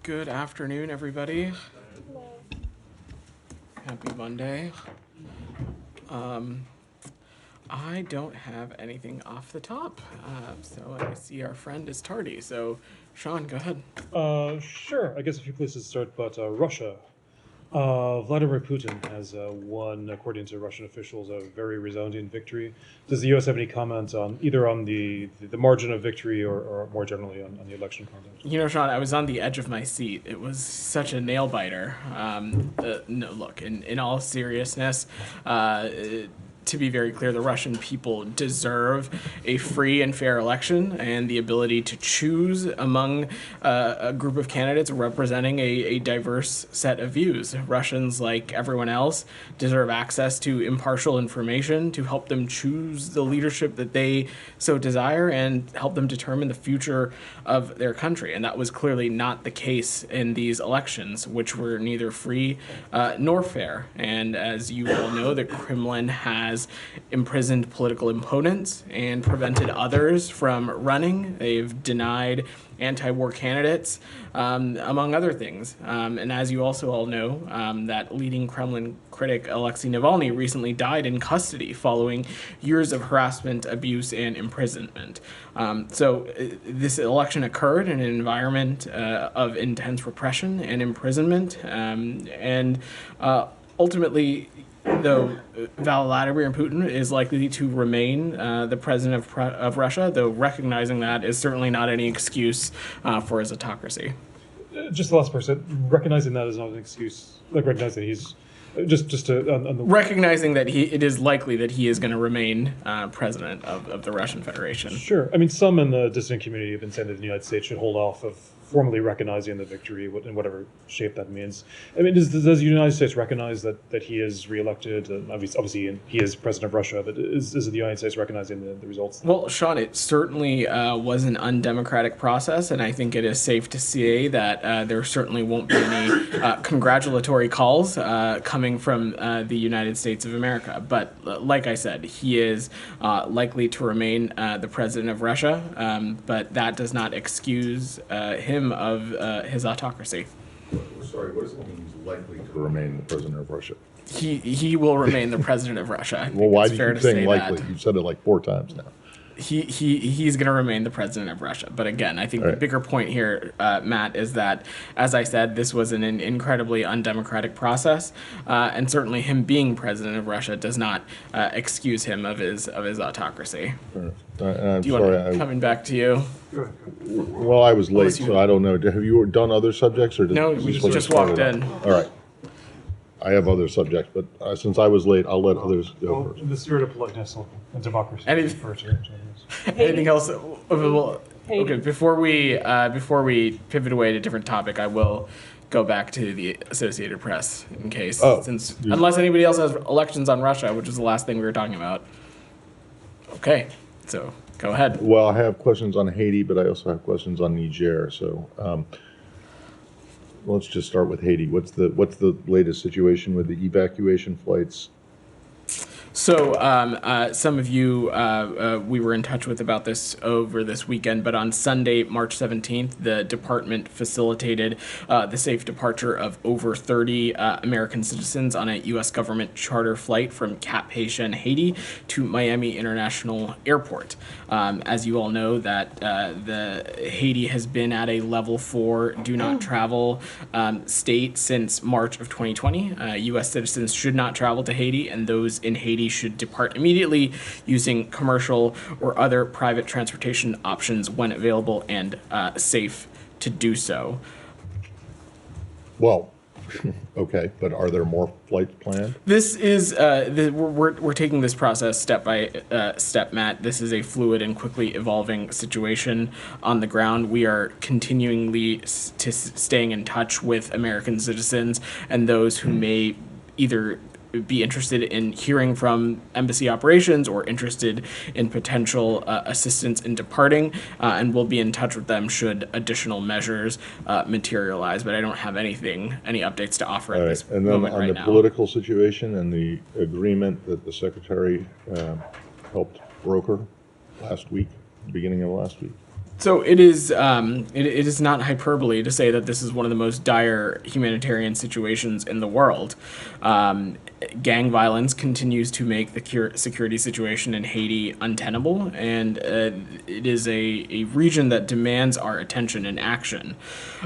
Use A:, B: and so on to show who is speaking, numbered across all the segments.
A: Good afternoon, everybody. Happy Monday. I don't have anything off the top, so I see our friend is tardy. So, Sean, go ahead.
B: Sure. I guess a few places to start, but Russia. Vladimir Putin has won, according to Russian officials, a very resounding victory. Does the U.S. have any comment on either on the margin of victory or more generally on the election conduct?
A: You know, Sean, I was on the edge of my seat. It was such a nail biter. No, look, in all seriousness, to be very clear, the Russian people deserve a free and fair election and the ability to choose among a group of candidates representing a diverse set of views. Russians, like everyone else, deserve access to impartial information to help them choose the leadership that they so desire and help them determine the future of their country. And that was clearly not the case in these elections, which were neither free nor fair. And as you all know, the Kremlin has imprisoned political opponents and prevented others from running. They've denied anti-war candidates, among other things. And as you also all know, that leading Kremlin critic Alexei Navalny recently died in custody following years of harassment, abuse, and imprisonment. So this election occurred in an environment of intense repression and imprisonment, and ultimately, though Vladimir Putin is likely to remain the president of Russia, though recognizing that is certainly not any excuse for his autocracy.
B: Just the last person, recognizing that is not an excuse, like recognizing he's
A: recognizing that it is likely that he is going to remain president of the Russian Federation.
B: Sure. I mean, some in the dissident community have been saying that the United States should hold off of formally recognizing the victory in whatever shape that means. I mean, does the United States recognize that he is reelected? Obviously, he is president of Russia, but is the United States recognizing the results?
A: Well, Sean, it certainly was an undemocratic process, and I think it is safe to say that there certainly won't be any congratulatory calls coming from the United States of America. But like I said, he is likely to remain the president of Russia, but that does not excuse him of his autocracy.
C: Sorry, what does it mean he's likely to remain the president of Russia?
A: He will remain the president of Russia.
C: Well, why do you keep saying likely? You've said it like 4 times now.
A: He's going to remain the president of Russia. But again, I think the bigger point here, Matt, is that, as I said, this was an incredibly undemocratic process, and certainly him being president of Russia does not excuse him of his autocracy. Coming back to you.
C: Well, I was late, so I don't know. Have you done other subjects, or
A: no? We just walked in.
C: All right. I have other subjects, but since I was late, I'll let others go first.
B: In the spirit of politeness and democracy.
A: Anything else? Okay. Before we pivot away to a different topic, I will go back to the Associated Press in case, unless anybody else has elections on Russia, which is the last thing we were talking about. Okay, so go ahead.
C: Well, I have questions on Haiti, but I also have questions on Niger. So let's just start with Haiti. What's the latest situation with the evacuation flights?
A: So some of you we were in touch with about this over this weekend, but on Sunday, March 17th, the department facilitated the safe departure of over 30 American citizens on a U.S. government charter flight from Cap Haitian, Haiti to Miami International Airport. As you all know, that the Haiti has been at a level 4 do not travel state since March of 2020. U.S. citizens should not travel to Haiti, and those in Haiti should depart immediately using commercial or other private transportation options when available and safe to do so.
C: Well, okay, but are there more flights planned?
A: This is we're taking this process step by step, Matt. This is a fluid and quickly evolving situation on the ground. We are continually staying in touch with American citizens and those who may either be interested in hearing from embassy operations or interested in potential assistance in departing, and we'll be in touch with them should additional measures materialize. But I don't have any updates to offer at this moment right now.
C: And then on the political situation and the agreement that the Secretary helped broker last week, the beginning of last week.
A: So it is not hyperbole to say that this is one of the most dire humanitarian situations in the world. Gang violence continues to make the security situation in Haiti untenable, and it is a region that demands our attention and action.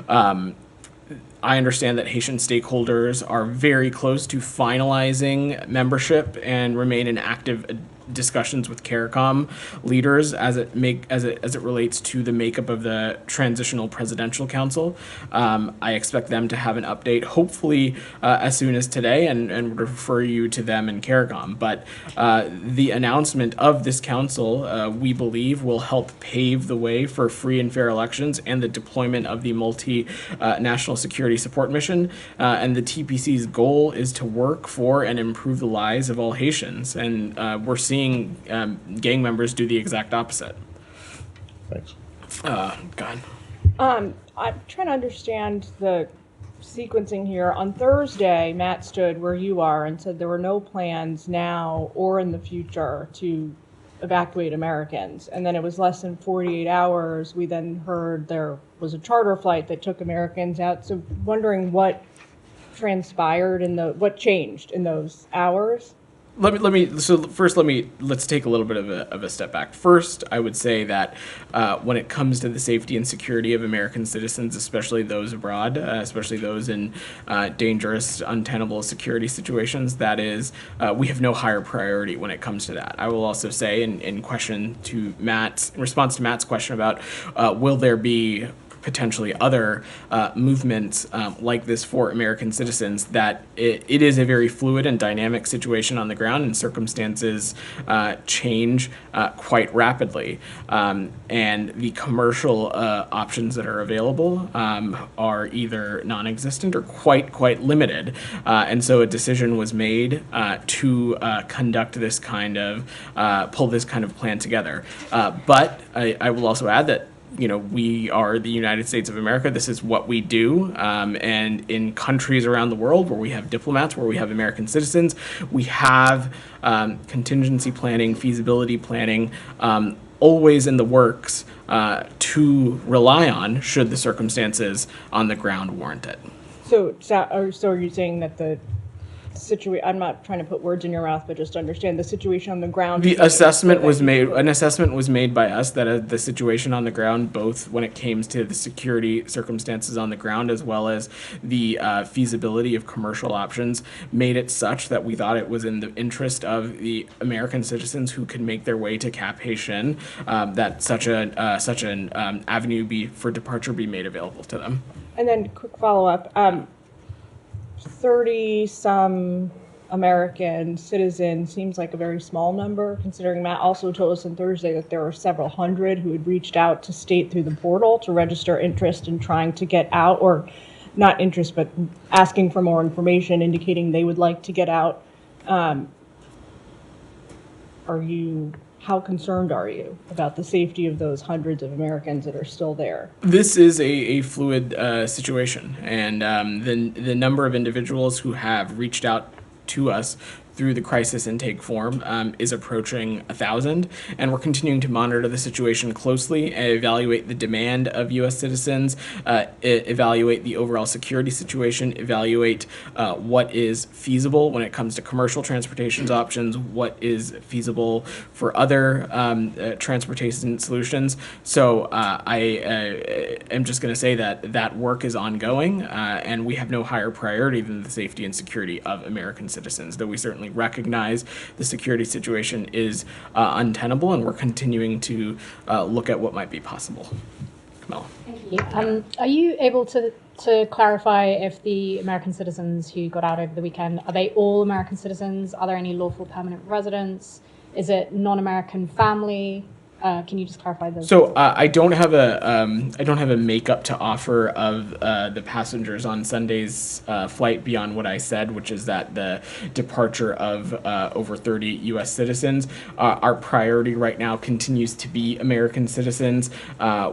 A: I understand that Haitian stakeholders are very close to finalizing membership and remain in active discussions with CARICOM leaders as it relates to the makeup of the Transitional Presidential Council. I expect them to have an update, hopefully as soon as today, and refer you to them in CARICOM. But the announcement of this council, we believe, will help pave the way for free and fair elections and the deployment of the multi-national security support mission. And the TPC's goal is to work for and improve the lives of all Haitians. And we're seeing gang members do the exact opposite.
C: Thanks.
A: God.
D: I'm trying to understand the sequencing here. On Thursday, Matt stood where you are and said there were no plans now or in the future to evacuate Americans. And then it was less than 48 hours. We then heard there was a charter flight that took Americans out. So wondering what transpired what changed in those hours.
A: Let's take a little bit of a step back. First, I would say that when it comes to the safety and security of American citizens, especially those abroad, especially those in dangerous, untenable security situations, that is, we have no higher priority when it comes to that. I will also say, in response to Matt's question about will there be potentially other movements like this for American citizens, that it is a very fluid and dynamic situation on the ground, and circumstances change quite rapidly. And the commercial options that are available are either non-existent or quite limited. And so a decision was made to conduct this kind of, pull this kind of plan together. But I will also add that we are the United States of America. This is what we do. And in countries around the world where we have diplomats, where we have American citizens, we have contingency planning, feasibility planning, always in the works to rely on should the circumstances on the ground warrant it.
D: So are you saying that the situation, I'm not trying to put words in your mouth, but just understand the situation on the ground.
A: The assessment was made. An assessment was made by us that the situation on the ground, both when it came to the security circumstances on the ground as well as the feasibility of commercial options, made it such that we thought it was in the interest of the American citizens who could make their way to Cap Haitian that such an avenue for departure be made available to them.
D: And then quick follow-up. 30-some American citizens seems like a very small number, considering Matt also told us on Thursday that there were several hundred who had reached out to state through the portal to register interest in trying to get out, or not interest, but asking for more information, indicating they would like to get out. How concerned are you about the safety of those hundreds of Americans that are still there?
A: This is a fluid situation, and the number of individuals who have reached out to us through the crisis intake form is approaching 1,000, and we're continuing to monitor the situation closely, evaluate the demand of U.S. citizens, evaluate the overall security situation, evaluate what is feasible when it comes to commercial transportation options, what is feasible for other transportation solutions. So I am just going to say that work is ongoing, and we have no higher priority than the safety and security of American citizens, though we certainly recognize the security situation is untenable, and we're continuing to look at what might be possible. Kamala.
E: Thank you. Are you able to clarify if the American citizens who got out over the weekend, are they all American citizens? Are there any lawful permanent residents? Is it non-American family? Can you just clarify those?
A: So I don't have a makeup to offer of the passengers on Sunday's flight beyond what I said, which is that the departure of over 30 U.S. citizens. Our priority right now continues to be American citizens.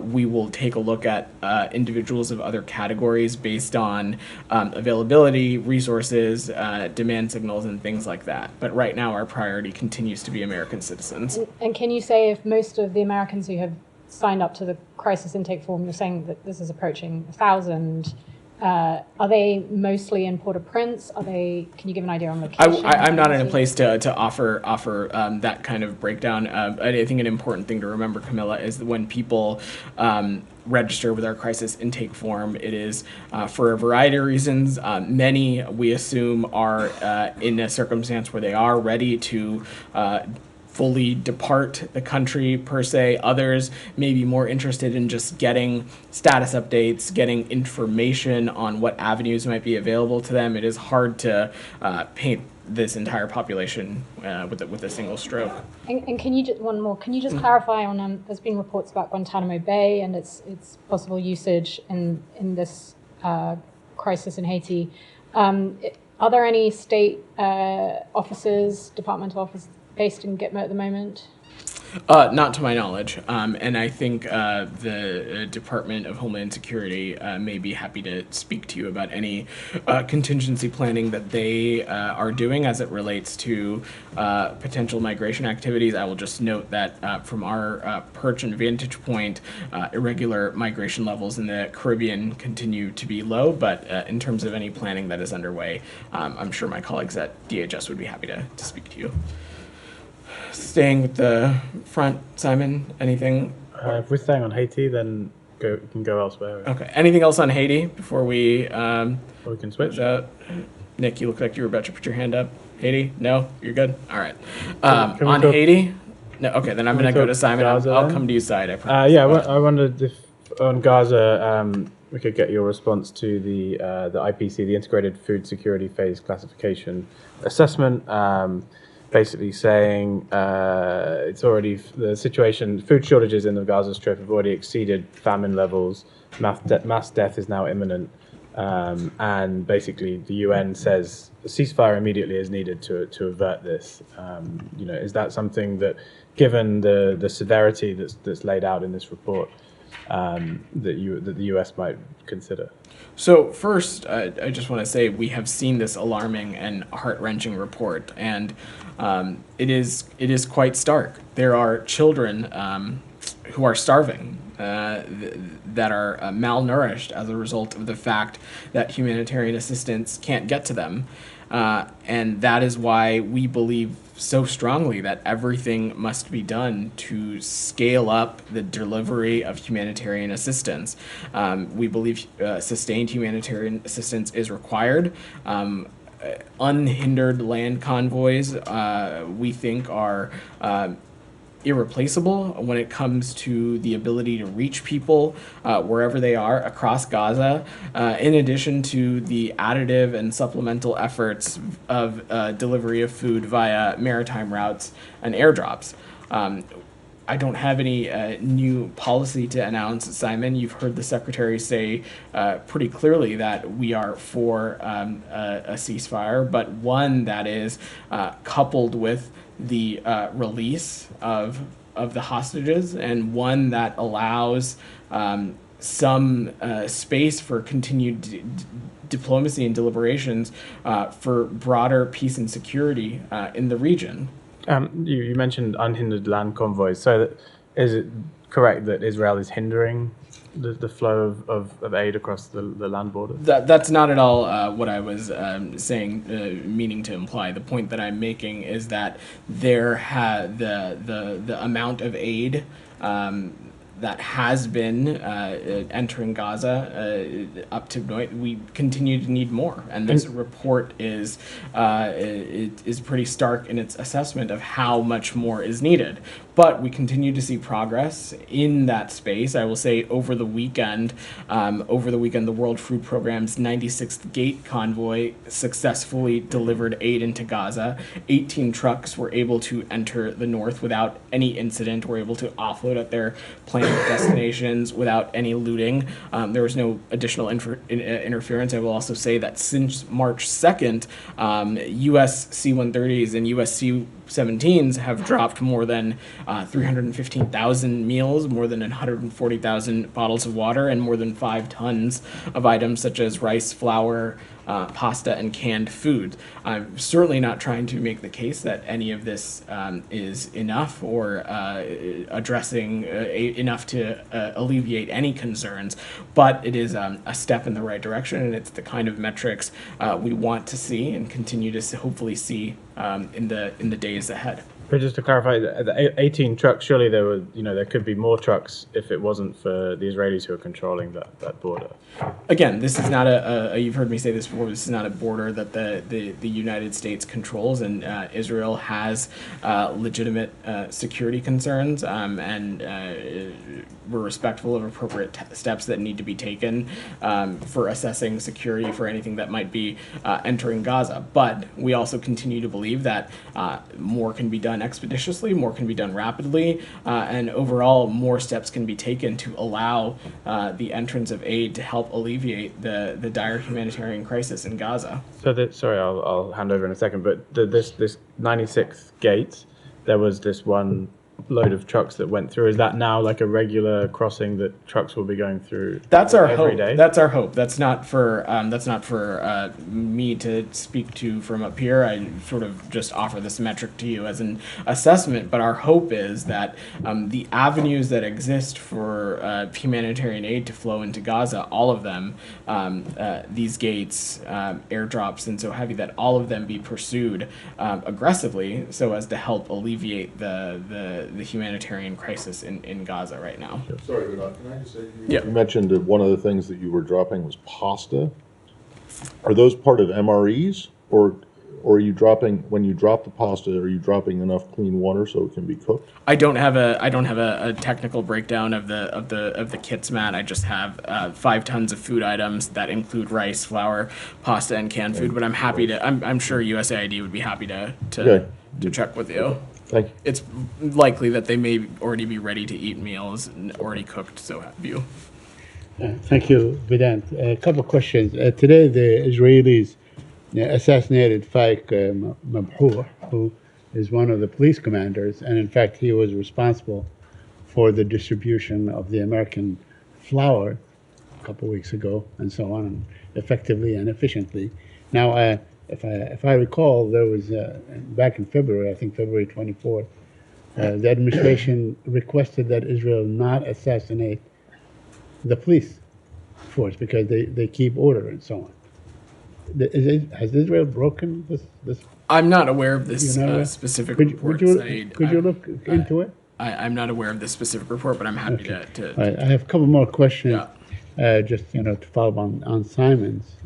A: We will take a look at individuals of other categories based on availability, resources, demand signals, and things like that. But right now, our priority continues to be American citizens.
E: And can you say if most of the Americans who have signed up to the crisis intake form, you're saying that this is approaching 1,000. Are they mostly in Port-au-Prince? Can you give an idea on location?
A: I'm not in a place to offer that kind of breakdown. I think an important thing to remember, Camilla, is that when people register with our crisis intake form, it is for a variety of reasons. Many, we assume, are in a circumstance where they are ready to fully depart the country per se. Others may be more interested in just getting status updates, getting information on what avenues might be available to them. It is hard to paint this entire population with a single stroke.
E: And can you just, one more? Can you just clarify on? There's been reports about Guantanamo Bay and its possible usage in this crisis in Haiti. Are there any state offices, departmental offices based in Gitmo at the moment?
A: Not to my knowledge, and I think the Department of Homeland Security may be happy to speak to you about any contingency planning that they are doing as it relates to potential migration activities. I will just note that from our perch and vantage point, irregular migration levels in the Caribbean continue to be low, but in terms of any planning that is underway, I'm sure my colleagues at DHS would be happy to speak to you. Staying with the front, Simon, anything?
F: If we're staying on Haiti, then we can go elsewhere.
A: Okay. Anything else on Haiti before we
F: we can switch.
A: Nick, you look like you were about to put your hand up. Haiti? No? You're good? All right.
F: Can we
A: on
F: talk,
A: Haiti? No. Okay, then I'm going to go to Simon. I'll come to you, Side. I promise.
F: I wondered if on Gaza we could get your response to the IPC, the Integrated Food Security Phase Classification Assessment. Basically saying it's already the situation, food shortages in the Gaza Strip have already exceeded famine levels. Mass death is now imminent, and basically the UN says a ceasefire immediately is needed to avert this. Is that something that, given the severity that's laid out in this report, that the US might consider?
A: So first, I just want to say we have seen this alarming and heart-wrenching report, and it is quite stark. There are children who are starving, that are malnourished as a result of the fact that humanitarian assistance can't get to them. And that is why we believe so strongly that everything must be done to scale up the delivery of humanitarian assistance. We believe sustained humanitarian assistance is required. Unhindered land convoys, we think, are irreplaceable when it comes to the ability to reach people wherever they are across Gaza, in addition to the additive and supplemental efforts of delivery of food via maritime routes and airdrops. I don't have any new policy to announce, Simon. You've heard the Secretary say pretty clearly that we are for a ceasefire, but one that is coupled with the release of the hostages, and one that allows some space for continued diplomacy and deliberations for broader peace and security in the region.
F: You mentioned unhindered land convoys. So is it correct that Israel is hindering the flow of aid across the land border?
A: That's not at all what I was saying, meaning to imply. The point that I'm making is that there the amount of aid that has been entering Gaza up to we continue to need more, and this report is pretty stark in its assessment of how much more is needed. But we continue to see progress in that space. I will say over the weekend, the World Food Programme's 96th Gate convoy successfully delivered aid into Gaza. 18 trucks were able to enter the north without any incident, were able to offload at their planned destinations without any looting. There was no additional interference. I will also say that since March 2nd, U.S. C-130s and U.S. C-17s have dropped more than 315,000 meals, more than 140,000 bottles of water, and more than 5 tons of items such as rice, flour, pasta, and canned food. I'm certainly not trying to make the case that any of this is enough or addressing enough to alleviate any concerns, but it is a step in the right direction, and it's the kind of metrics we want to see and continue to hopefully see in the days ahead.
F: But just to clarify, the 18 trucks, surely there could be more trucks if it wasn't for the Israelis who are controlling that border.
A: Again, this is not you've heard me say this before, this is not a border that the United States controls, and Israel has legitimate security concerns, and we're respectful of appropriate steps that need to be taken for assessing security for anything that might be entering Gaza. But we also continue to believe that more can be done expeditiously, more can be done rapidly, and overall more steps can be taken to allow the entrance of aid to help alleviate the dire humanitarian crisis in Gaza.
F: So sorry, I'll hand over in a second, but this 96th gate, there was this one load of trucks that went through. Is that now like a regular crossing that trucks will be going through?
A: That's our
F: every
A: hope.
F: day?
A: That's our hope. That's not for me to speak to from up here. I sort of just offer this metric to you as an assessment. But our hope is that the avenues that exist for humanitarian aid to flow into Gaza, all of them, these gates, airdrops, and so heavy, that all of them be pursued aggressively so as to help alleviate the humanitarian crisis in Gaza right now.
C: Sorry, Vedant, can I just say,
A: Yeah.
C: you mentioned that one of the things that you were dropping was pasta. Are those part of MREs, or are you dropping, when you drop the pasta, are you dropping enough clean water so it can be cooked?
A: I don't have a technical breakdown of the kits, Matt. I just have 5 tons of food items that include rice, flour, pasta, and canned food. But I'm happy to. I'm sure USAID would be happy to
C: Okay.
A: check with you.
C: Thank you.
A: It's likely that they may already be ready to eat meals and already cooked. So have you.
G: Thank you, Vedant. A couple of questions. Today, the Israelis assassinated Faik Mabhour, who is one of the police commanders, and in fact, he was responsible for the distribution of the American flour a couple of weeks ago, and so on, effectively and efficiently. Now, if I recall, there was back in February, I think February 24th, the administration requested that Israel not assassinate the police force because they keep order and so on. Has Israel broken this?
A: I'm not aware of this specific report.
G: Could you look into it?
A: I'm not aware of this specific report, but I'm happy to.
G: All right, I have a couple more questions.
A: Yeah.
G: Just to follow up on Simon's.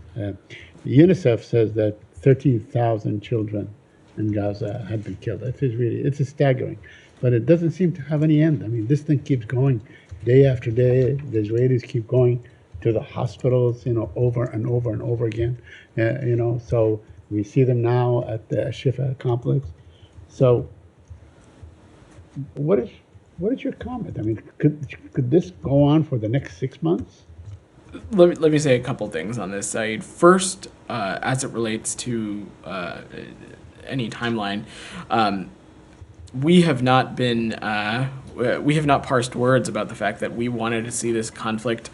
G: UNICEF says that 13,000 children in Gaza have been killed. It's staggering, but it doesn't seem to have any end. I mean, this thing keeps going day after day. The Israelis keep going to the hospitals, over and over and over again. So we see them now at the Shifa complex. So, what is your comment? I mean, could this go on for the next 6 months?
A: Let me say a couple things on this side. First, as it relates to any timeline, we have not parsed words about the fact that we wanted to see this conflict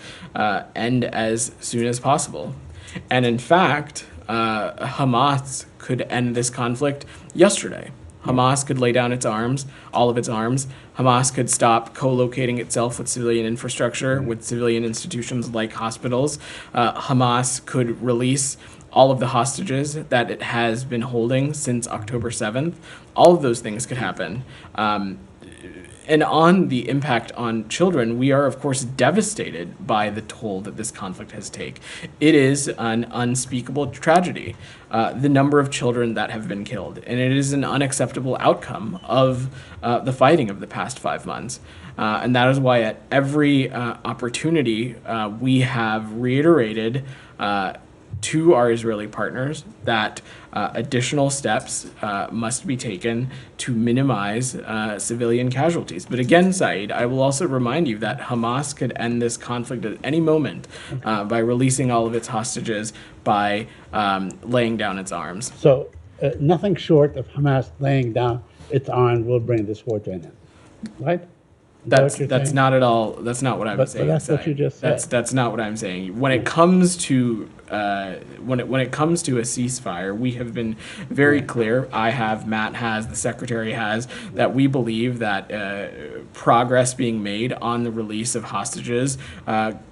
A: end as soon as possible. And in fact, Hamas could end this conflict yesterday. Hamas could lay down its arms, all of its arms. Hamas could stop co-locating itself with civilian infrastructure, with civilian institutions like hospitals. Hamas could release all of the hostages that it has been holding since October 7th. All of those things could happen. And on the impact on children, we are, of course, devastated by the toll that this conflict has taken. It is an unspeakable tragedy, the number of children that have been killed. And it is an unacceptable outcome of the fighting of the past 5 months. And that is why at every opportunity, we have reiterated to our Israeli partners that additional steps must be taken to minimize civilian casualties. But again, Saeed, I will also remind you that Hamas could end this conflict at any moment by releasing all of its hostages, by laying down its arms.
G: So nothing short of Hamas laying down its arms will bring this war to an end. right? Is that what you're
A: That's
G: saying?
A: not at all. That's not what I'm
G: But
A: saying.
G: that's what you just said.
A: That's not what I'm saying. When it comes to when it comes to a ceasefire, we have been very clear. I have, Matt has, the secretary has, that we believe that progress being made on the release of hostages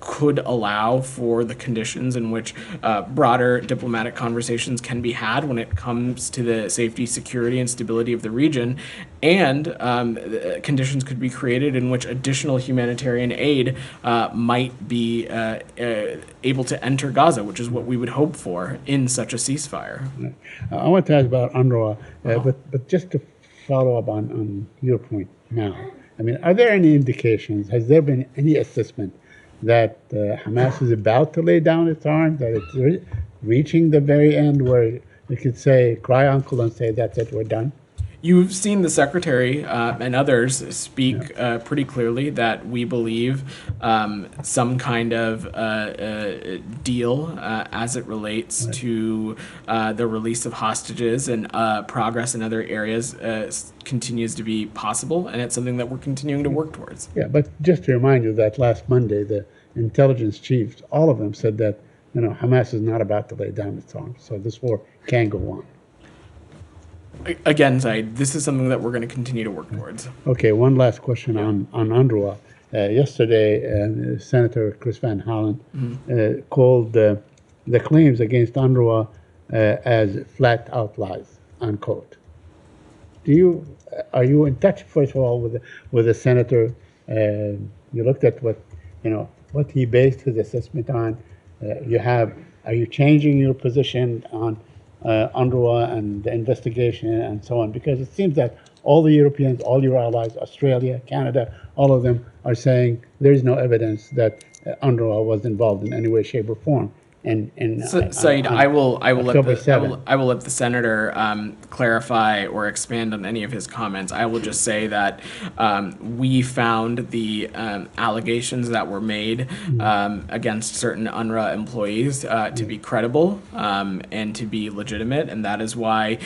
A: could allow for the conditions in which broader diplomatic conversations can be had when it comes to the safety, security, and stability of the region, and conditions could be created in which additional humanitarian aid might be able to enter Gaza, which is what we would hope for in such a ceasefire.
G: I want to ask about UNRWA, but just to follow up on your point now. I mean, are there any indications, has there been any assessment that Hamas is about to lay down its arms, that it's reaching the very end where we could say, cry uncle and say, that's it, we're done?
A: You've seen the secretary and others speak pretty clearly that we believe some kind of deal as it relates to the release of hostages and progress in other areas continues to be possible, and it's something that we're continuing to work towards.
G: Yeah, but just to remind you that last Monday, the intelligence chiefs, all of them said that, Hamas is not about to lay down its arms, so this war can go on.
A: Again, Zaid, this is something that we're going to continue to work towards.
G: Okay, one last question on UNRWA. Yesterday, Senator Chris Van Hollen called the claims against UNRWA as flat out lies, unquote. Are you in touch, first of all, with the senator? You looked at what he based his assessment on. Are you changing your position on UNRWA and the investigation and so on? Because it seems that all the Europeans, all your allies, Australia, Canada, all of them are saying there is no evidence that UNRWA was involved in any way, shape, or form.
A: Said, I will let the senator clarify or expand on any of his comments. I will just say that we found the allegations that were made against certain UNRWA employees to be credible and to be legitimate, and that is why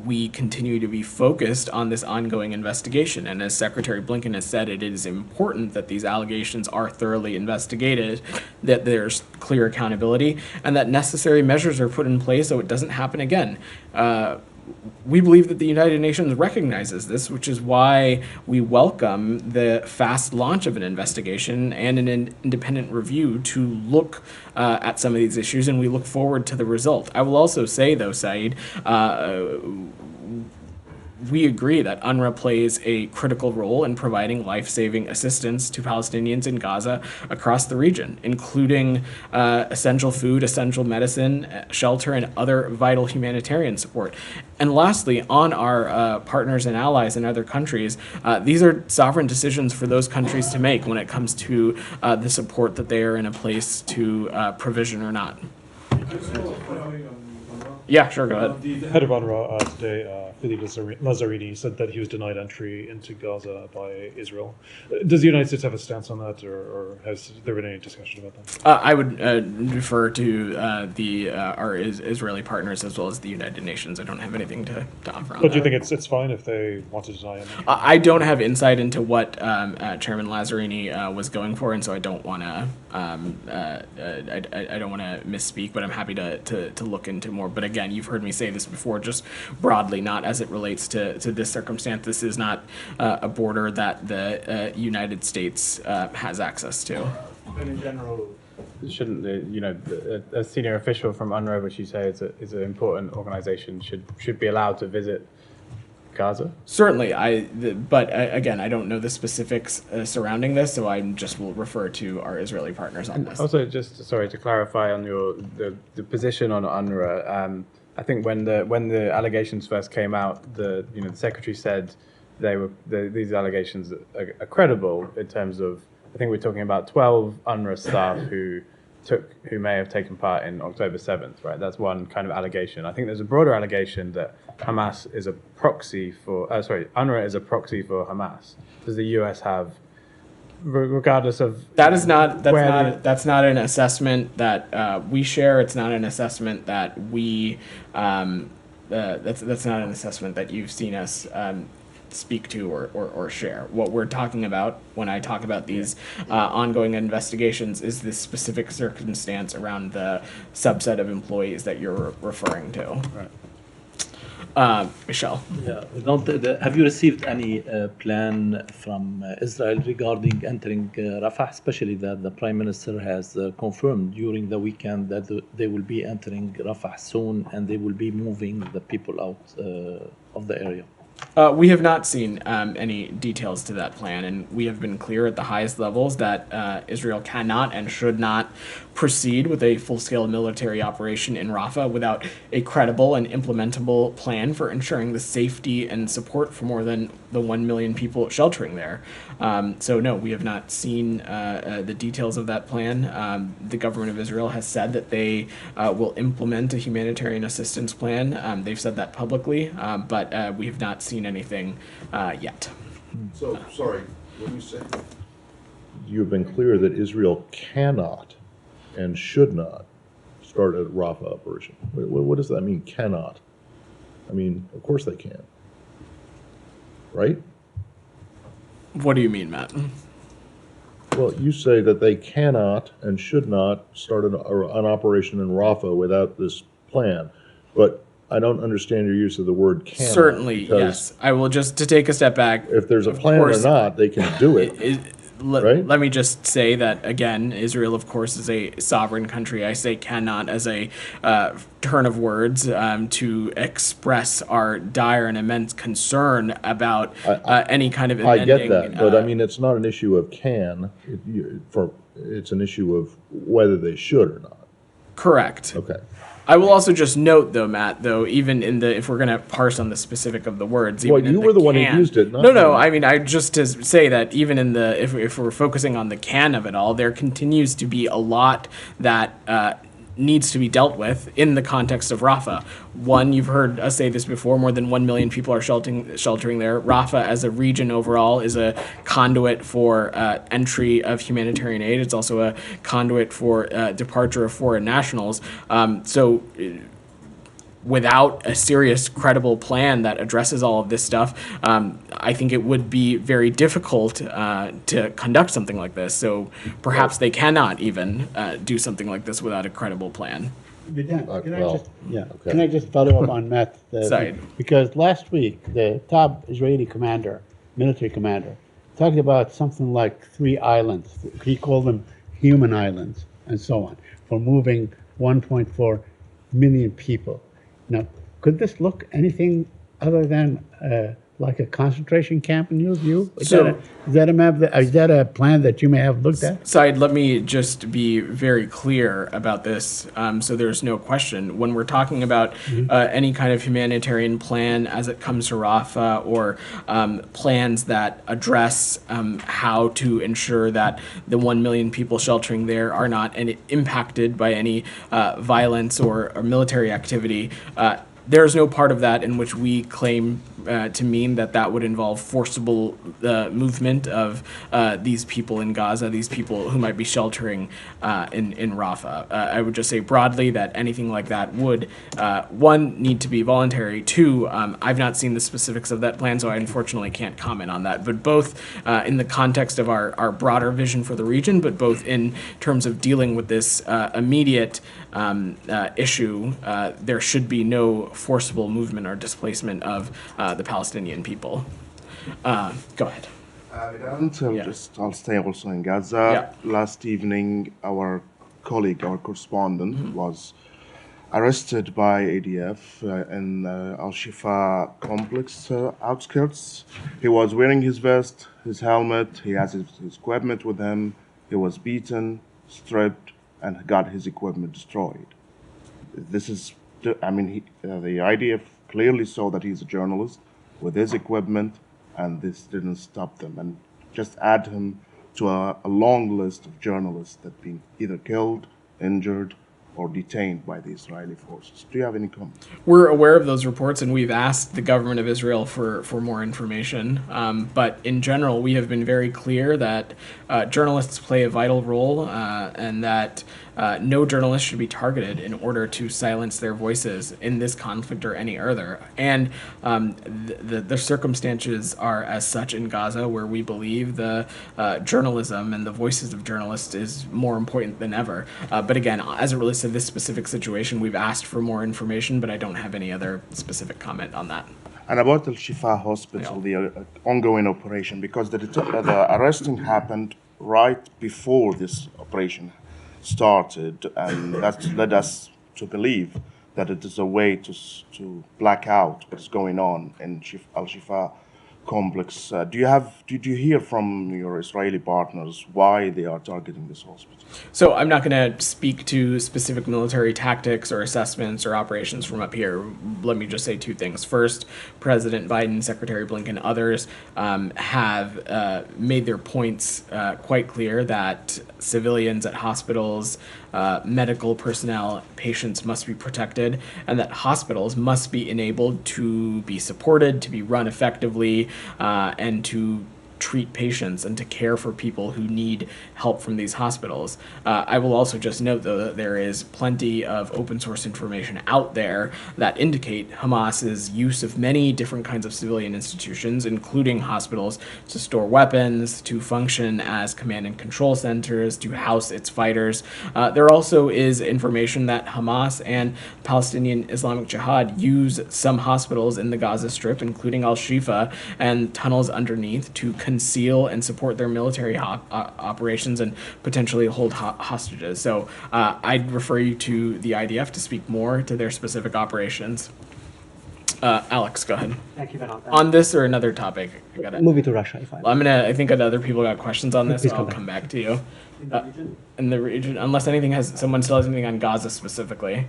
A: we continue to be focused on this ongoing investigation. And as Secretary Blinken has said, it is important that these allegations are thoroughly investigated, that there's clear accountability, and that necessary measures are put in place so it doesn't happen again. We believe that the United Nations recognizes this, which is why we welcome the fast launch of an investigation and an independent review to look at some of these issues, and we look forward to the result. I will also say, though, Saeed, we agree that UNRWA plays a critical role in providing life-saving assistance to Palestinians in Gaza across the region, including essential food, essential medicine, shelter, and other vital humanitarian support. And lastly, on our partners and allies in other countries, these are sovereign decisions for those countries to make when it comes to the support that they are in a place to provision or not. Yeah, sure, go ahead.
B: The head of UNRWA today, Philippe Lazzarini, said that he was denied entry into Gaza by Israel. Does the United States have a stance on that, or has there been any discussion about that?
A: I would refer to our Israeli partners as well as the United Nations. I don't have anything to offer on that.
B: But do you think it's fine if they want to deny him?
A: I don't have insight into what Chairman Lazzarini was going for, and so I don't want to I don't want to misspeak, but I'm happy to look into more. But again, you've heard me say this before, just broadly, not as it relates to this circumstance. This is not a border that the United States has access to.
F: But in general, shouldn't a senior official from UNRWA, which you say is an important organization, should be allowed to visit Gaza?
A: Certainly, but again, I don't know the specifics surrounding this, so I just will refer to our Israeli partners on this.
F: Also, just sorry to clarify on the position on UNRWA. I think when the allegations first came out, the secretary said these allegations are credible in terms of, I think we're talking about 12 UNRWA staff who may have taken part in October 7th, right? That's one kind of allegation. I think there's a broader allegation that Hamas is a proxy for, UNRWA is a proxy for Hamas. Does the U.S. have, regardless of...
A: That's not an assessment that we share. It's not an assessment that we, that's not an assessment that you've seen us speak to or share. What we're talking about when I talk about these ongoing investigations is this specific circumstance around the subset of employees that you're referring to.
G: Right.
A: Michelle.
H: Yeah, have you received any plan from Israel regarding entering Rafah, especially that the Prime Minister has confirmed during the weekend that they will be entering Rafah soon and they will be moving the people out of the area?
A: We have not seen any details to that plan, and we have been clear at the highest levels that Israel cannot and should not proceed with a full-scale military operation in Rafah without a credible and implementable plan for ensuring the safety and support for more than the 1 million people sheltering there. So no, we have not seen the details of that plan. The government of Israel has said that they will implement a humanitarian assistance plan. They've said that publicly, but we have not seen anything yet.
C: So, sorry, when you say you've been clear that Israel cannot and should not start a Rafah operation. What does that mean, cannot? I mean, of course they can. Right?
A: What do you mean, Matt?
C: Well, you say that they cannot and should not start an operation in Rafah without this plan, but I don't understand your use of the word cannot.
A: Certainly,
C: because
A: yes. I will just, to take a step back.
C: If there's a
A: of
C: plan or
A: course,
C: not, they can do it. Right?
A: Let me just say that, again, Israel, of course, is a sovereign country. I say cannot as a turn of words to express our dire and immense concern about any kind of
C: I
A: impending...
C: get that, but I mean, it's not an issue of can, it's an issue of whether they should or not.
A: Correct.
C: Okay.
A: I will also just note, though, Matt, though, even in the, if we're going to parse on the specific of the words, even
C: Well, you were the one who used it, not
A: No,
C: me.
A: I mean, I just to say that even in the, if we're focusing on the can of it all, there continues to be a lot that needs to be dealt with in the context of Rafah. One, you've heard us say this before, more than 1 million people are sheltering there. Rafah as a region overall is a conduit for entry of humanitarian aid. It's also a conduit for departure of foreign nationals. So without a serious, credible plan that addresses all of this stuff, I think it would be very difficult to conduct something like this. So perhaps they cannot even do something like this without a credible plan.
G: Vedant,
C: okay.
G: can I just follow up on Matt?
A: Sorry.
G: Because last week, the top Israeli commander, military commander, talked about something like 3 islands. He called them human islands and so on, for moving 1.4 million people. Now, could this look anything other than like a concentration camp in your view? Is that a map? Is that a plan that you may have looked at?
A: Said, let me just be very clear about this, so there's no question. When we're talking about any kind of humanitarian plan as it comes to Rafah, or plans that address how to ensure that the 1 million people sheltering there are not impacted by any violence or military activity, there's no part of that in which we claim to mean that would involve forcible movement of these people in Gaza, these people who might be sheltering in Rafah. I would just say broadly that anything like that would, one, need to be voluntary. Two, I've not seen the specifics of that plan, so I unfortunately can't comment on that. But both in the context of our broader vision for the region, but both in terms of dealing with this immediate issue, there should be no forcible movement or displacement of the Palestinian people. Go ahead.
I: I'll stay also in Gaza.
A: Yeah.
I: Last evening, our colleague, our correspondent, was arrested by ADF in Al-Shifa complex outskirts. He was wearing his vest, his helmet, he has his equipment with him. He was beaten, stripped, and got his equipment destroyed. This is, the IDF clearly saw that he's a journalist with his equipment, and this didn't stop them. And just add him to a long list of journalists that have been either killed, injured, or detained by the Israeli forces. Do you have any comments?
A: We're aware of those reports, and we've asked the government of Israel for more information. But in general, we have been very clear that journalists play a vital role, and that no journalist should be targeted in order to silence their voices in this conflict or any other. And the circumstances are as such in Gaza, where we believe the journalism and the voices of journalists is more important than ever. But again, as it relates to this specific situation, we've asked for more information, but I don't have any other specific comment on that.
I: And about Al Shifa Hospital, the ongoing operation, because the arresting happened right before this operation started, and that led us to believe that it is a way to black out what's going on in Al Shifa complex. Did you hear from your Israeli partners why they are targeting this hospital?
A: So I'm not going to speak to specific military tactics or assessments or operations from up here. Let me just say two things. First, President Biden, Secretary Blinken, others have made their points quite clear that civilians at hospitals, medical personnel, patients must be protected, and that hospitals must be enabled to be supported, to be run effectively, and to treat patients and to care for people who need help from these hospitals. I will also just note, though, that there is plenty of open source information out there that indicate Hamas's use of many different kinds of civilian institutions, including hospitals, to store weapons, to function as command and control centers, to house its fighters. There also is information that Hamas and Palestinian Islamic Jihad use some hospitals in the Gaza Strip, including Al-Shifa, and tunnels underneath to conceal and support their military operations and potentially hold hostages. So I'd refer you to the IDF to speak more to their specific operations. Alex, go ahead.
J: Thank you, Vedant.
A: On this or another topic? I got it.
J: Moving to Russia, if I may.
A: I think other people got questions on this, so I'll come back to you. In the region, unless someone still has anything on Gaza specifically.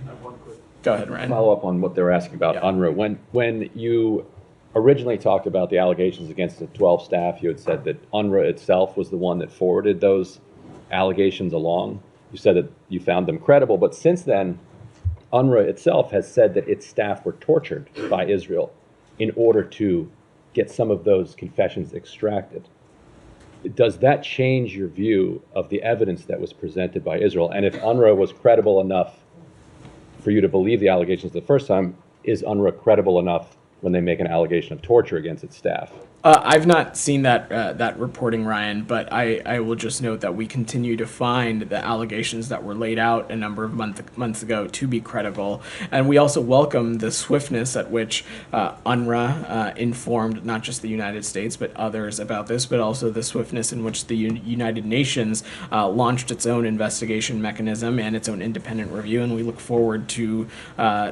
A: Go ahead, Ryan.
K: Follow up on what they're asking about UNRWA. When you originally talked about the allegations against the 12 staff, you had said that UNRWA itself was the one that forwarded those allegations along. You said that you found them credible, but since then, UNRWA itself has said that its staff were tortured by Israel in order to get some of those confessions extracted. Does that change your view of the evidence that was presented by Israel? And if UNRWA was credible enough for you to believe the allegations the first time, is UNRWA credible enough when they make an allegation of torture against its staff?
A: I've not seen that reporting, Ryan, but I will just note that we continue to find the allegations that were laid out a number of months ago to be credible, and we also welcome the swiftness at which UNRWA informed not just the United States but others about this, but also the swiftness in which the United Nations launched its own investigation mechanism and its own independent review, and we look forward to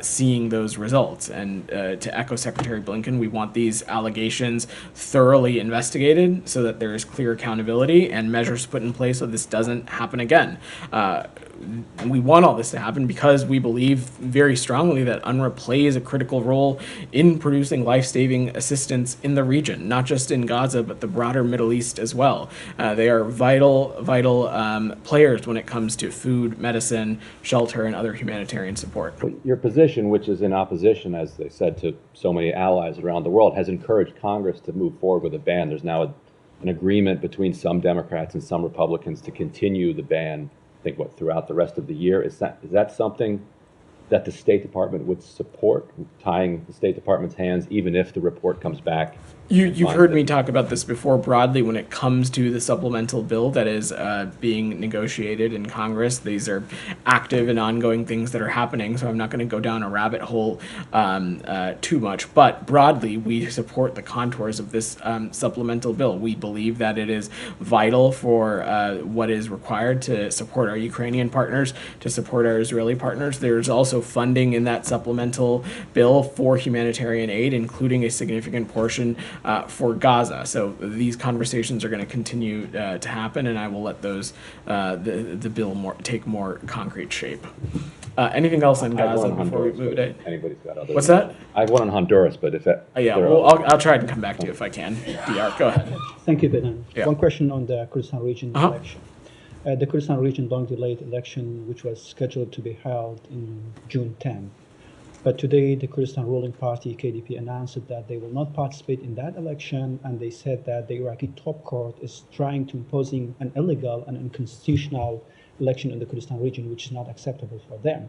A: seeing those results. And to echo Secretary Blinken, we want these allegations thoroughly investigated so that there is clear accountability and measures put in place so this doesn't happen again. We want all this to happen because we believe very strongly that UNRWA plays a critical role in producing life-saving assistance in the region, not just in Gaza, but the broader Middle East as well. They are vital players when it comes to food, medicine, shelter, and other humanitarian support.
K: Your position, which is in opposition, as they said, to so many allies around the world, has encouraged Congress to move forward with a ban. There's now an agreement between some Democrats and some Republicans to continue the ban, I think, throughout the rest of the year. Is that something that the State Department would support, tying the State Department's hands even if the report comes back?
A: You've heard me talk about this before broadly when it comes to the supplemental bill that is being negotiated in Congress. These are active and ongoing things that are happening, so I'm not going to go down a rabbit hole too much. But broadly, we support the contours of this supplemental bill. We believe that it is vital for what is required to support our Ukrainian partners, to support our Israeli partners. There's also funding in that supplemental bill for humanitarian aid, including a significant portion for Gaza. So these conversations are going to continue to happen, and I will let those the bill take more concrete shape. Anything else on Gaza before we move it?
K: Anybody's got others.
A: What's that?
K: I have one on Honduras, but if that...
A: yeah, well, I'll try and come back to you if I can. DR, go ahead.
J: Thank you, Vedant.
A: Yeah.
J: One question on the Kurdistan region election. The Kurdistan region long delayed election, which was scheduled to be held in June 10. But today, the Kurdistan ruling party, KDP, announced that they will not participate in that election, and they said that the Iraqi top court is trying to imposing an illegal and unconstitutional election in the Kurdistan region, which is not acceptable for them.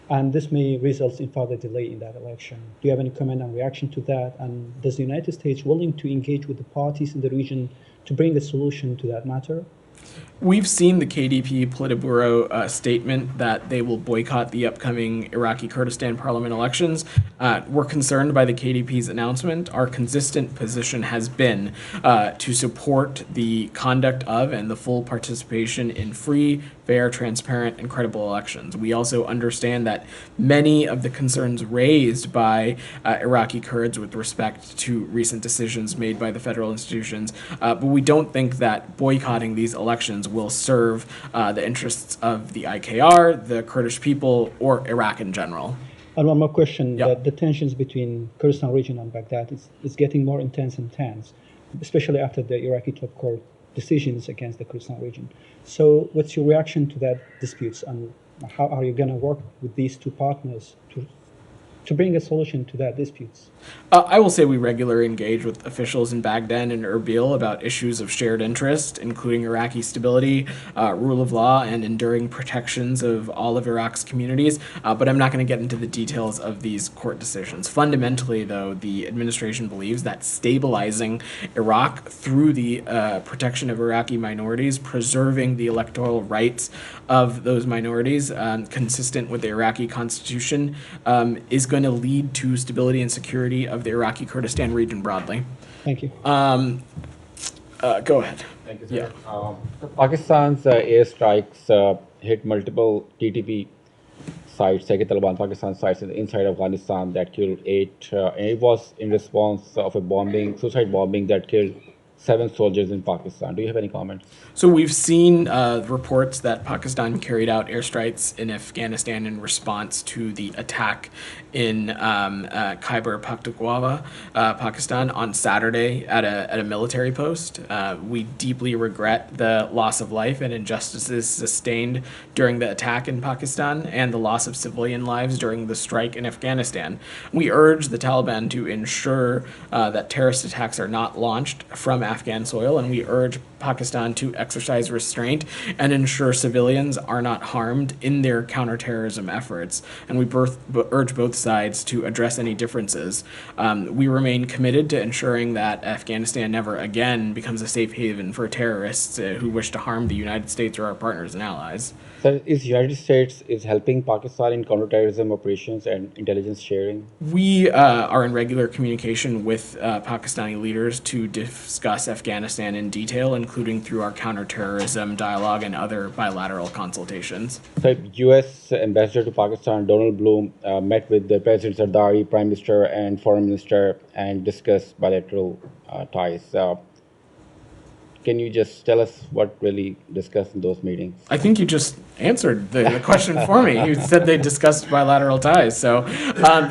J: And this may result in further delay in that election. Do you have any comment and reaction to that? And does the United States willing to engage with the parties in the region to bring a solution to that matter?
A: We've seen the KDP Politburo statement that they will boycott the upcoming Iraqi Kurdistan parliament elections. We're concerned by the KDP's announcement. Our consistent position has been to support the conduct of and the full participation in free, fair, transparent, and credible elections. We also understand that many of the concerns raised by Iraqi Kurds with respect to recent decisions made by the federal institutions, but we don't think that boycotting these elections will serve the interests of the IKR, the Kurdish people, or Iraq in general.
J: And one more question,
A: Yeah.
J: the tensions between Kurdistan region and Baghdad is getting more intense and tense, especially after the Iraqi top court decisions against the Kurdistan region. So what's your reaction to that disputes, and how are you going to work with these two partners to bring a solution to that disputes?
A: I will say we regularly engage with officials in Baghdad and Erbil about issues of shared interest, including Iraqi stability, rule of law, and enduring protections of all of Iraq's communities. But I'm not going to get into the details of these court decisions. Fundamentally, though, the administration believes that stabilizing Iraq through the protection of Iraqi minorities, preserving the electoral rights of those minorities, consistent with the Iraqi constitution, is going to lead to stability and security of the Iraqi Kurdistan region broadly.
J: Thank you.
A: Go ahead.
L: Thank you, sir.
A: Yeah.
L: Pakistan's airstrikes hit multiple TTP sites, Taliban Pakistan sites inside Afghanistan that killed 8. And it was in response of a suicide bombing that killed 7 soldiers in Pakistan. Do you have any comments?
A: So we've seen reports that Pakistan carried out airstrikes in Afghanistan in response to the attack in Khyber Pakhtunkhwa, Pakistan, on Saturday at a military post. We deeply regret the loss of life and injustices sustained during the attack in Pakistan and the loss of civilian lives during the strike in Afghanistan. We urge the Taliban to ensure that terrorist attacks are not launched from Afghan soil, and we urge Pakistan to exercise restraint and ensure civilians are not harmed in their counterterrorism efforts. And we urge both sides to address any differences. We remain committed to ensuring that Afghanistan never again becomes a safe haven for terrorists who wish to harm the United States or our partners and allies.
L: So is United States helping Pakistan in counterterrorism operations and intelligence sharing?
A: We are in regular communication with Pakistani leaders to discuss Afghanistan in detail, including through our counterterrorism dialogue and other bilateral consultations.
L: The U.S. ambassador to Pakistan, Donald Bloom, met with the President Zardari, Prime Minister, and Foreign Minister and discussed bilateral ties. Can you just tell us what really discussed in those meetings?
A: I think you just answered the question for me. You said they discussed bilateral ties. So,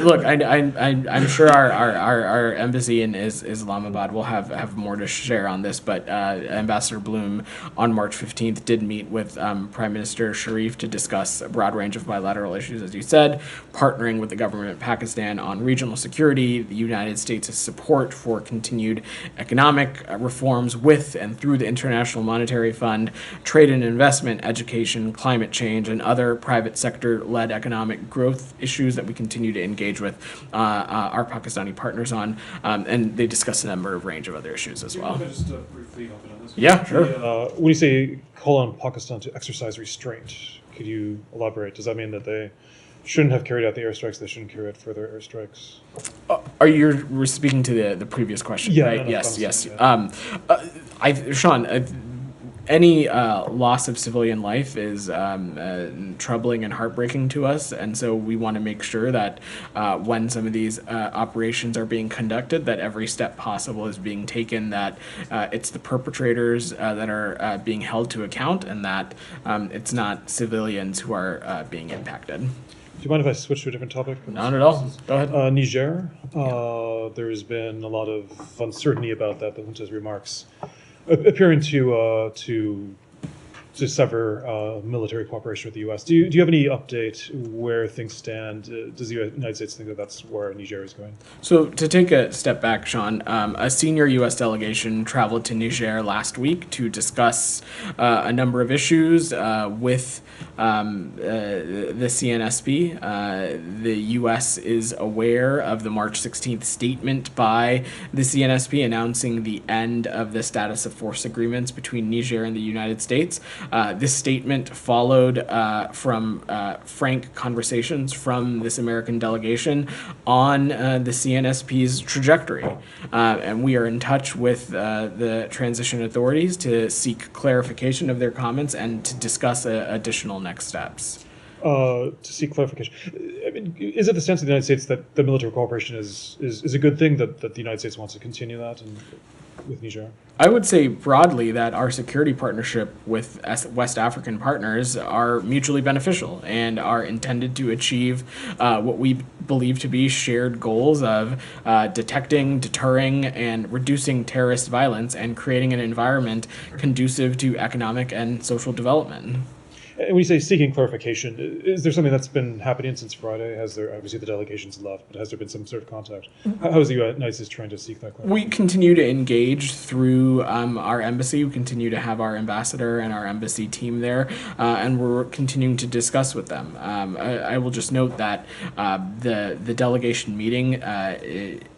A: look, I'm sure our embassy in Islamabad will have more to share on this. But Ambassador Bloom on March 15th did meet with Prime Minister Sharif to discuss a broad range of bilateral issues, as you said, partnering with the government of Pakistan on regional security, the United States' support for continued economic reforms with and through the International Monetary Fund, trade and investment, education, climate change, and other private sector-led economic growth issues that we continue to engage with our Pakistani partners on, and they discuss a range of other issues as well.
B: Can I just briefly hop in on this?
A: Yeah, sure.
B: When you say call on Pakistan to exercise restraint, could you elaborate? Does that mean that they shouldn't have carried out the airstrikes, they shouldn't carry out further airstrikes?
A: We're speaking to the previous question,
B: yeah,
A: right?
B: No,
A: yes.
B: Yeah.
A: Sean, any loss of civilian life is troubling and heartbreaking to us, and so we want to make sure that when some of these operations are being conducted, that every step possible is being taken, that it's the perpetrators that are being held to account, and that it's not civilians who are being impacted.
B: Do you mind if I switch to a different topic?
A: Not at all. Go ahead.
B: Niger. There's been a lot of uncertainty about that, the junta's remarks appearing to to sever military cooperation with the U.S. Do you have any update where things stand? Does the United States think that that's where Niger is going?
A: So to take a step back, Sean, a senior U.S. delegation traveled to Niger last week to discuss a number of issues with the CNSP. The U.S. is aware of the March 16th statement by the CNSP announcing the end of the status of force agreements between Niger and the United States. This statement followed from frank conversations from this American delegation on the CNSP's trajectory. And we are in touch with the transition authorities to seek clarification of their comments and to discuss additional next steps.
B: To seek clarification, I mean, is it the stance of the United States that the military cooperation is a good thing, that the United States wants to continue that with Niger?
A: I would say broadly that our security partnership with West African partners are mutually beneficial and are intended to achieve what we believe to be shared goals of detecting, deterring, and reducing terrorist violence and creating an environment conducive to economic and social development.
B: And when you say seeking clarification, is there something that's been happening since Friday? Has there, obviously the delegation's left, but has there been some sort of contact? How is the United States trying to seek that clarification?
A: We continue to engage through our embassy. We continue to have our ambassador and our embassy team there, and we're continuing to discuss with them. I will just note that the delegation meeting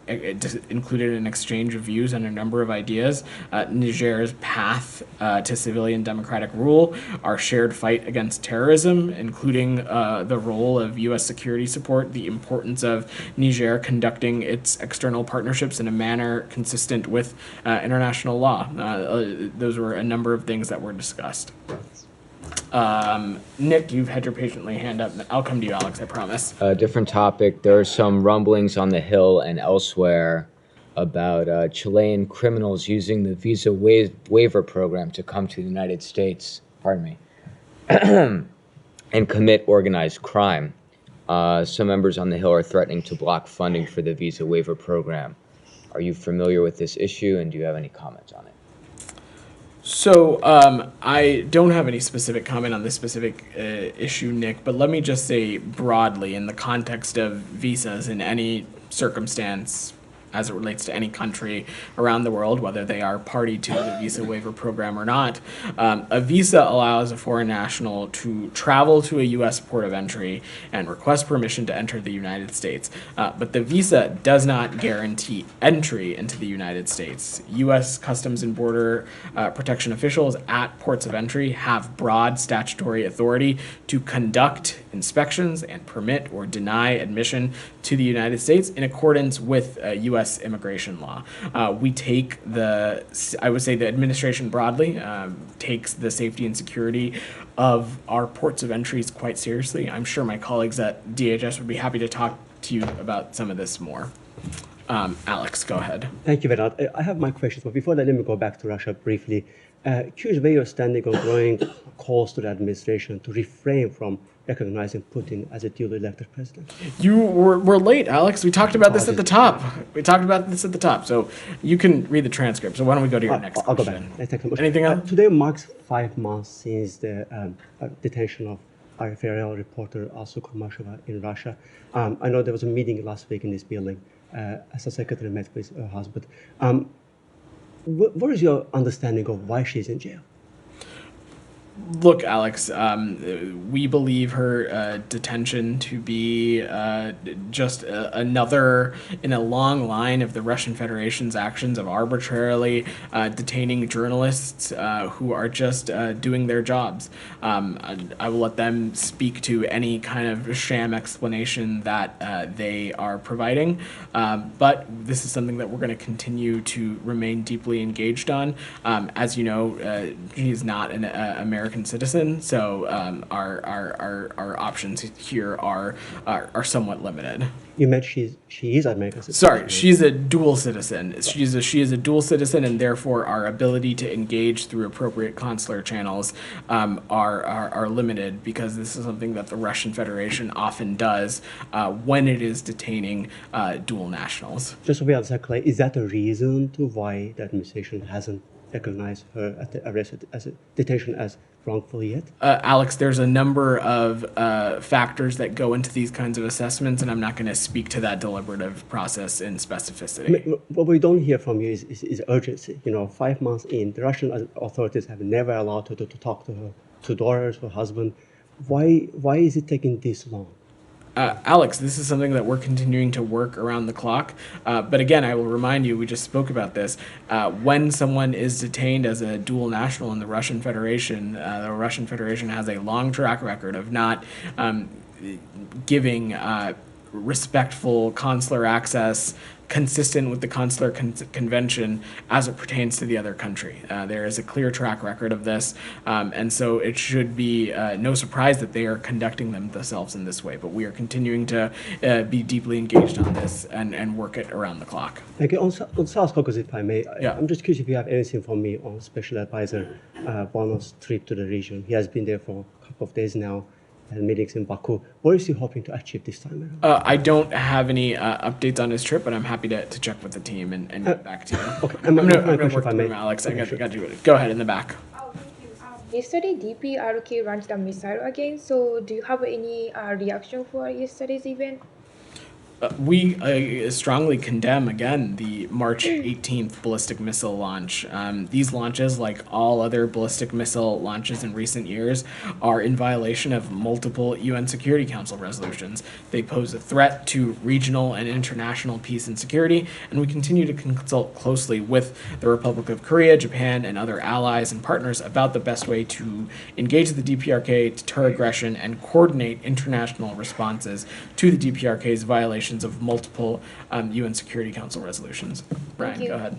A: it included an exchange of views on a number of ideas. Niger's path to civilian democratic rule, our shared fight against terrorism, including the role of U.S. security support, the importance of Niger conducting its external partnerships in a manner consistent with international law. Those were a number of things that were discussed. Nick, you've had your patiently hand up. I'll come to you, Alex, I promise.
M: Different topic. There are some rumblings on the Hill and elsewhere about Chilean criminals using the visa waiver program to come to the United States, and commit organized crime. Some members on the Hill are threatening to block funding for the visa waiver program. Are you familiar with this issue, and do you have any comments on it?
A: So I don't have any specific comment on this specific issue, Nick, but let me just say broadly in the context of visas in any circumstance as it relates to any country around the world, whether they are party to the visa waiver program or not. A visa allows a foreign national to travel to a U.S. port of entry and request permission to enter the United States. But the visa does not guarantee entry into the United States. U.S. Customs and Border Protection officials at ports of entry have broad statutory authority to conduct inspections and permit or deny admission to the United States in accordance with U.S. immigration law. We take I would say the administration broadly takes the safety and security of our ports of entries quite seriously. I'm sure my colleagues at DHS would be happy to talk to you about some of this more. Alex, go ahead.
N: Thank you, Vedant. I have my questions, but before that, let me go back to Russia briefly. Curious where you're standing on growing calls to the administration to refrain from recognizing Putin as a duly elected president.
A: You were late, Alex. We talked about this at the top. So you can read the transcript. So why don't we go to your next
N: I'll
A: question?
N: go back.
A: Anything else?
N: Today marks 5 months since the detention of RFRL reporter Asu Kurmashova in Russia. I know there was a meeting last week in this building as the secretary met with her husband. What is your understanding of why she's in jail?
A: Look, Alex, we believe her detention to be just another in a long line of the Russian Federation's actions of arbitrarily detaining journalists who are just doing their jobs. I will let them speak to any kind of sham explanation that they are providing, but this is something that we're going to continue to remain deeply engaged on. As you know, he's not an American citizen, so our options here are somewhat limited.
N: You meant she is American citizen.
A: Sorry, she's a dual citizen. She is a dual citizen, and therefore our ability to engage through appropriate consular channels are limited, because this is something that the Russian Federation often does when it is detaining dual nationals.
N: Just so we understand, Clay, is that a reason to why the administration hasn't recognized her arrest as a detention as wrongfully yet?
A: Alex, there's a number of factors that go into these kinds of assessments, and I'm not going to speak to that deliberative process in specificity.
N: What we don't hear from you is urgency. 5 months in, the Russian authorities have never allowed her to talk to her two daughters, her husband. Why is it taking this long?
A: Alex, this is something that we're continuing to work around the clock. But again, I will remind you, we just spoke about this. When someone is detained as a dual national in the Russian Federation has a long track record of not giving respectful consular access consistent with the consular convention as it pertains to the other country. There is a clear track record of this, and so it should be no surprise that they are conducting themselves in this way. But we are continuing to be deeply engaged on this and work it around the clock.
N: Thank you. On South Caucasus, if I may,
A: Yeah.
N: I'm just curious if you have anything for me on Special Advisor Bono's trip to the region. He has been there for a couple of days now, and meetings in Baku. What is he hoping to achieve this time around?
A: I don't have any updates on his trip, but I'm happy to check with the team and get back to you.
N: Okay.
A: I'm going to work
N: if I
A: through
N: may.
A: him, Alex. I got you. Go ahead in the back.
O: Yesterday, DPRK launched a missile again. So, do you have any reaction for yesterday's event?
A: We strongly condemn, again, the March 18th ballistic missile launch. These launches, like all other ballistic missile launches in recent years, are in violation of multiple UN Security Council resolutions. They pose a threat to regional and international peace and security, and we continue to consult closely with the Republic of Korea, Japan, and other allies and partners about the best way to engage the DPRK, deter aggression, and coordinate international responses to the DPRK's violation of multiple UN Security Council resolutions. Brian, go ahead.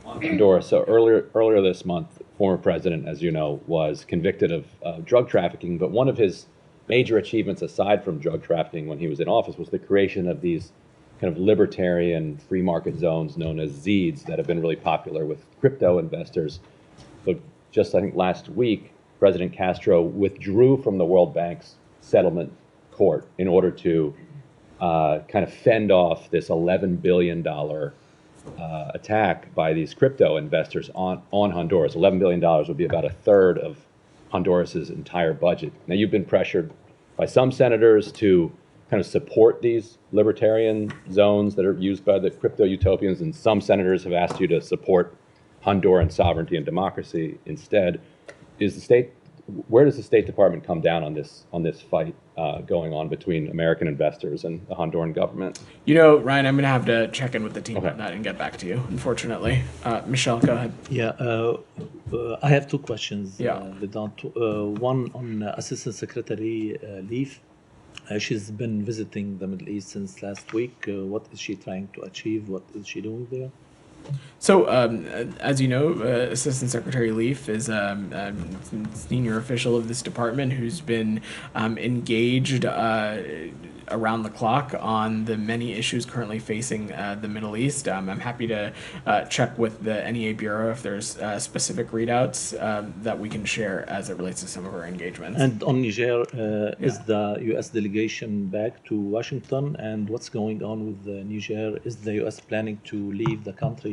K: Honduras. So earlier this month, former president, as you know, was convicted of drug trafficking. But one of his major achievements, aside from drug trafficking when he was in office, was the creation of these kind of libertarian free market zones known as ZEEDs that have been really popular with crypto investors. But just I think last week, President Castro withdrew from the World Bank's settlement court in order to kind of fend off this $11 billion attack by these crypto investors on Honduras. $11 billion would be about a third of Honduras's entire budget. Now, you've been pressured by some senators to kind of support these libertarian zones that are used by the crypto utopians, and some senators have asked you to support Honduran sovereignty and democracy instead. Where does the State Department come down on this fight going on between American investors and the Honduran government?
A: Ryan, I'm going to have to check in with the team on that and get back to you, unfortunately. Michelle, go ahead.
H: Yeah, I have two questions.
A: Yeah.
H: One on Assistant Secretary Leaf. She's been visiting the Middle East since last week. What is she trying to achieve? What is she doing there?
A: So, as you know, Assistant Secretary Leaf is a senior official of this department who's been engaged around the clock on the many issues currently facing the Middle East. I'm happy to check with the NEA Bureau if there's specific readouts that we can share as it relates to some of our engagements.
H: And on Niger, is the U.S. delegation back to Washington? And what's going on with Niger? Is the U.S. planning to leave the country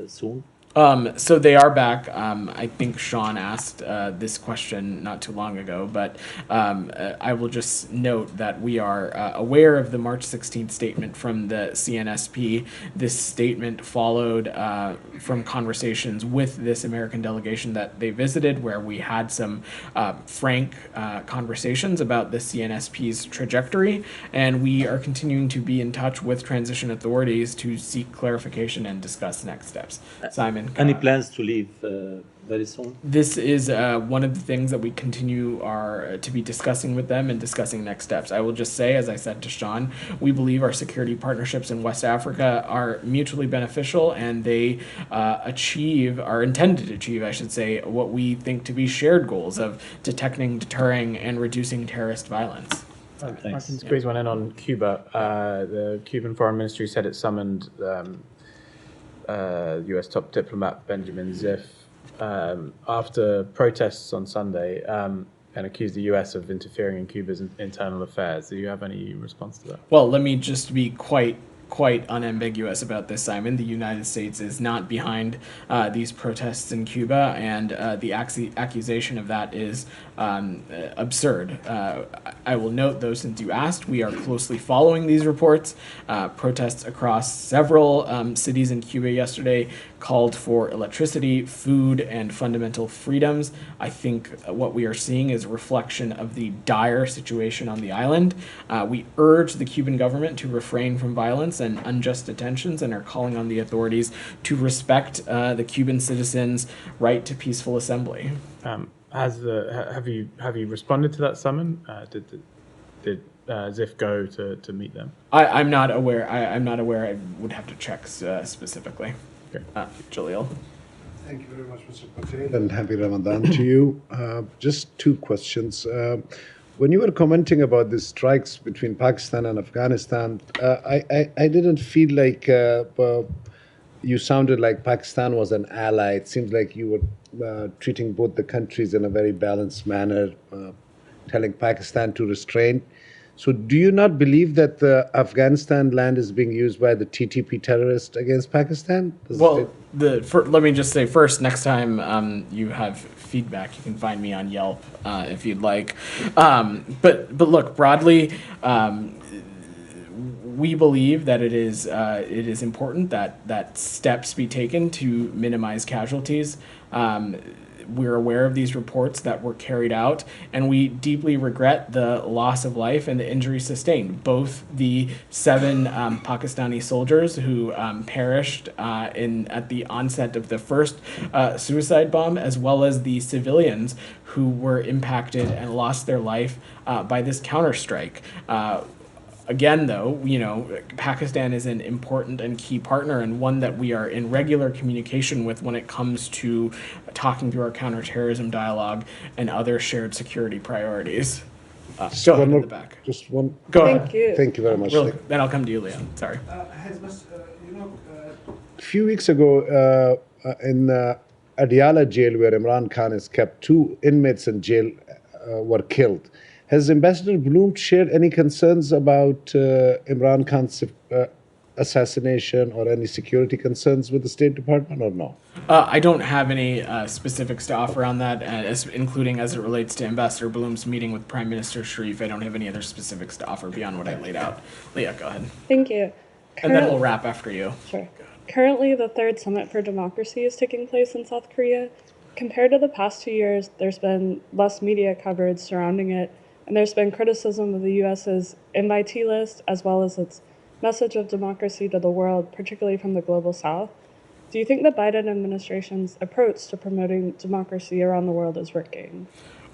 H: soon?
A: So they are back. I think Sean asked this question not too long ago, but I will just note that we are aware of the March 16th statement from the CNSP. This statement followed from conversations with this American delegation that they visited, where we had some frank conversations about the CNSP's trajectory, and we are continuing to be in touch with transition authorities to seek clarification and discuss next steps. Simon?
H: Any plans to leave very soon?
A: This is one of the things that we continue to be discussing with them and discussing next steps. I will just say, as I said to Sean, we believe our security partnerships in West Africa are mutually beneficial, and they are intended to achieve, I should say, what we think to be shared goals of detecting, deterring, and reducing terrorist violence.
F: I can squeeze one in on Cuba. The Cuban Foreign Ministry said it summoned U.S. top diplomat Benjamin Ziff after protests on Sunday and accused the U.S. of interfering in Cuba's internal affairs. Do you have any response to that?
A: Well, let me just be quite quite unambiguous about this, Simon. The United States is not behind these protests in Cuba, and the accusation of that is absurd. I will note, though, since you asked, we are closely following these reports. Protests across several cities in Cuba yesterday called for electricity, food, and fundamental freedoms. I think what we are seeing is a reflection of the dire situation on the island. We urge the Cuban government to refrain from violence and unjust detentions, and are calling on the authorities to respect the Cuban citizens' right to peaceful assembly.
F: Have you responded to that summon? Did ZIF go to meet them?
A: I'm not aware. I'm not aware. I would have to check specifically.
F: Okay.
A: Jalil.
P: Thank you very much, Mr. Patel, and happy Ramadan to you. Just two questions. When you were commenting about the strikes between Pakistan and Afghanistan, I didn't feel like you sounded like Pakistan was an ally. It seems like you were treating both the countries in a very balanced manner, telling Pakistan to restrain. So do you not believe that the Afghanistan land is being used by the TTP terrorists against Pakistan?
A: Let me just say first, next time you have feedback, you can find me on Yelp if you'd like. But look, broadly, we believe that it is important that steps be taken to minimize casualties. We're aware of these reports that were carried out, and we deeply regret the loss of life and the injuries sustained. Both the 7 Pakistani soldiers who perished at the onset of the first suicide bomb, as well as the civilians who were impacted and lost their life by this counterstrike. Again, though, Pakistan is an important and key partner, and one that we are in regular communication with when it comes to talking through our counterterrorism dialogue and other shared security priorities. Go ahead in the back.
P: Just one.
A: Go ahead.
P: Thank you very much.
A: Then I'll come to you, Leon. Sorry.
P: A few weeks ago, in Adiala jail, where Imran Khan is kept, 2 inmates in jail were killed. Has Ambassador Bloom shared any concerns about Imran Khan's assassination or any security concerns with the State Department, or no?
A: I don't have any specifics to offer on that, including as it relates to Ambassador Bloom's meeting with Prime Minister Sharif. I don't have any other specifics to offer beyond what I laid out. Leah, go ahead.
Q: Thank you.
A: And then we'll wrap after you.
Q: Sure. Currently, the 3rd Summit for Democracy is taking place in South Korea. Compared to the past 2 years, there's been less media coverage surrounding it, and there's been criticism of the U.S.'s invitee list, as well as its message of democracy to the world, particularly from the global south. Do you think the Biden administration's approach to promoting democracy around the world is working?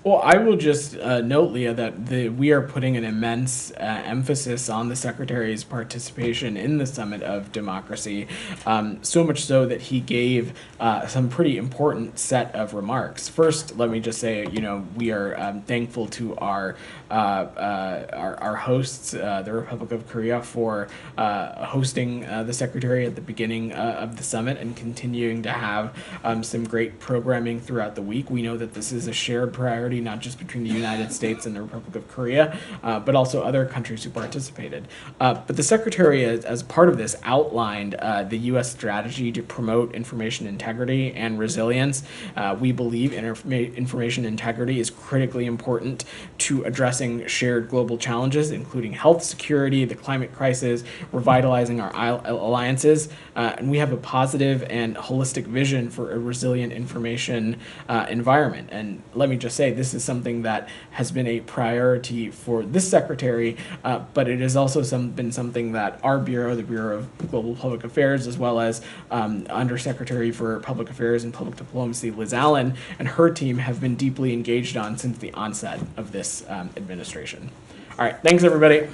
A: Well, I will just note, Leah, that we are putting an immense emphasis on the Secretary's participation in the Summit of Democracy, so much so that he gave some pretty important set of remarks. First, let me just say, we are thankful to our hosts, the Republic of Korea, for hosting the Secretary at the beginning of the summit and continuing to have some great programming throughout the week. We know that this is a shared priority, not just between the United States and the Republic of Korea, but also other countries who participated. But the Secretary, as part of this, outlined the U.S. strategy to promote information integrity and resilience. We believe information integrity is critically important to addressing shared global challenges, including health security, the climate crisis, revitalizing our alliances, and we have a positive and holistic vision for a resilient information environment. And let me just say, this is something that has been a priority for this Secretary, but it has also been something that our Bureau, the Bureau of Global Public Affairs, as well as Undersecretary for Public Affairs and Public Diplomacy, Liz Allen, and her team have been deeply engaged on since the onset of this administration. All right, thanks everybody.